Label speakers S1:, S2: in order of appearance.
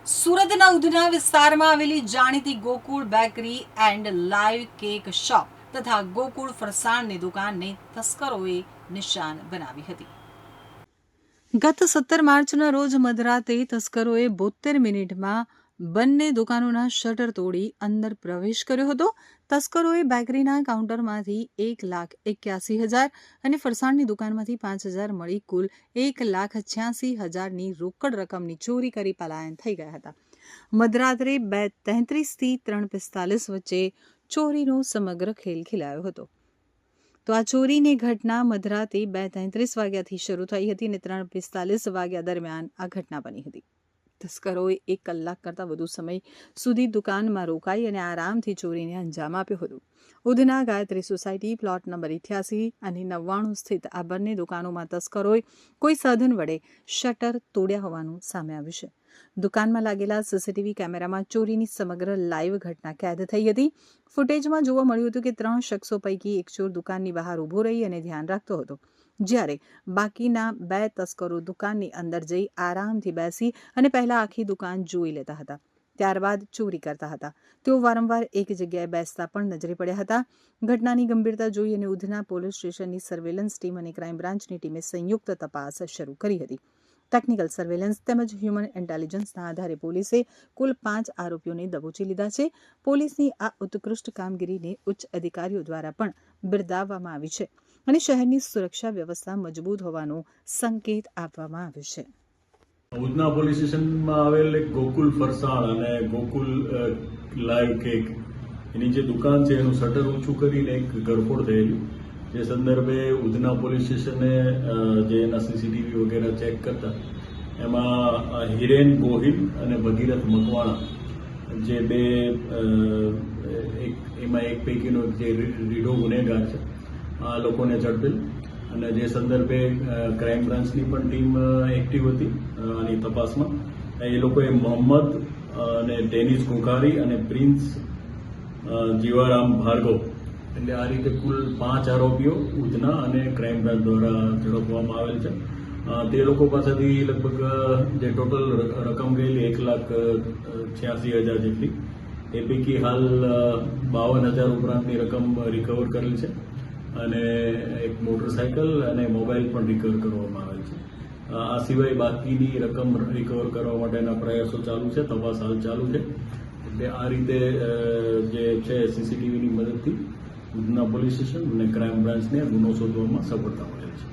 S1: સુરતના ઉધના વિસ્તારમાં આવેલી જાણીતી Gokul bakery and live cake shop તથા ગોકુળ ફરસાણની દુકાનને તસ્કરોએ નિશાન બનાવી હતી. ગત 17 માર્ચના રોજ મધરાતે તસ્કરોએ 72 મિનિટમાં બંને દુકાનોના શટર તોડી અંદર પ્રવેશ કર્યો હતો. તસ્કરોએ બેકરીના કાઉન્ટરમાંથી 1,81,000 અને ફરસાણની દુકાનમાંથી 5,000 મળી કુલ 1,86,000ની રોકડ રકમની ચોરી કરી પલાયન થઈ ગયા હતા. મધરાત્રે 2:33 થી 3:45 વચ્ચે ચોરીનો સમગ્ર ખેલ ખેલાયો હતો. તો આ ચોરીની ઘટના મધરાતે 2:33 વાગ્યાથી શરૂ થઈ હતી અને 3:45 વાગ્યા દરમિયાન આ ઘટના બની હતી. તસ્કરોએ 1 કલાક કરતાં વધુ સમય સુધી દુકાનમાં રોકાઈ અને આરામથી ચોરીને અંજામ આપ્યો હતો. Udhna Gayatri society plot number 88 અને 99 સ્થિત આ બંને દુકાનોમાં તસ્કરોએ કોઈ સાધન વડે શટર તોડ્યા હોવાનું સામે આવ્યું છે. દુકાનમાં લાગેલા સીસીટીવી કેમેરામાં ચોરીની સમગ્ર લાઈવ ઘટના કેદ થઈ હતી. ફૂટેજમાં જોવા મળ્યું હતું કે 3 શખ્સો પૈકી એક ચોર દુકાનની બહાર ઊભો રહી અને ધ્યાન રાખતો હતો, જ્યારે બાકીના 2 તસ્કરો દુકાનની અંદર જઈ આરામથી બેસી અને પહેલા આખી દુકાન જોઈ લેતા હતા, ત્યારબાદ ચોરી કરતા હતા. તેઓ વારંવાર એક જગ્યાએ બેસતા પણ નજરે પડ્યા હતા. ઘટનાની ગંભીરતા જોઈ અને ઉધના પોલીસ સ્ટેશનની સર્વેલન્સ ટીમ અને ક્રાઇમ બ્રાન્ચની ટીમે સંયુક્ત તપાસ શરૂ કરી હતી. ટેકનિકલ સર્વેલન્સ તેમજ હ્યુમન ઇન્ટેલિજન્સના આધારે પોલીસે કુલ 5 આરોપીઓને દબોચી લીધા છે. પોલીસની આ ઉત્કૃષ્ટ કામગીરીને ઉચ્ચ અધિકારીઓ દ્વારા પણ બિરદાવવામાં આવી છે અને શહેરની સુરક્ષા વ્યવસ્થા મજબૂત હોવાનો સંકેત આપવામાં આવ્યો છે.
S2: ઉધના પોલીસ સ્ટેશનમાં આવેલ એક ગોકુલ ફરસાણ અને ગોકુલ લાઈવ કેક એની જે દુકાન છે એનું શટર ઊંચું કરીને એક ગરફોડ થયેલી, જે સંદર્ભે ઉધના પોલીસ સ્ટેશને જે એના સીસીટીવી વગેરે ચેક કરતા એમાં હિરેન ગોહિલ અને ભગીરથ મકવાણા જે બે એમાં એક પૈકીનો જે રીઢો ગુનેગાર છે આ લોકોને ઝડપેલ અને જે સંદર્ભે ક્રાઇમ બ્રાન્ચની પણ ટીમ એક્ટિવ હતી આની તપાસમાં. એ લોકોએ મોહમ્મદ અને ડેનિસ ઘોઘારી અને પ્રિન્સ જીવારામ ભાર્ગવ એટલે આ રીતે કુલ 5 આરોપીઓ ઉધના અને ક્રાઇમ બ્રાન્ચ દ્વારા ઝડપવામાં આવેલ છે. તે લોકો પાસેથી લગભગ જે ટોટલ રકમ ગયેલી 1,86,000 જેટલી, એ પૈકી હાલ 52,000 ઉપરાંતની રકમ રિકવર કરેલ છે અને એક મોટરસાયકલ અને મોબાઈલ પણ રિકવર કરવામાં આવેલ છે. આ સિવાય બાકીની રકમ રિકવર કરવા માટેના પ્રયાસો ચાલુ છે, તપાસ હાલ ચાલુ છે. એટલે આ રીતે જે છે સીસીટીવીની મદદથી ઉધના પોલીસ સ્ટેશન અને ક્રાઇમ બ્રાન્ચને ગુનો શોધવામાં સફળતા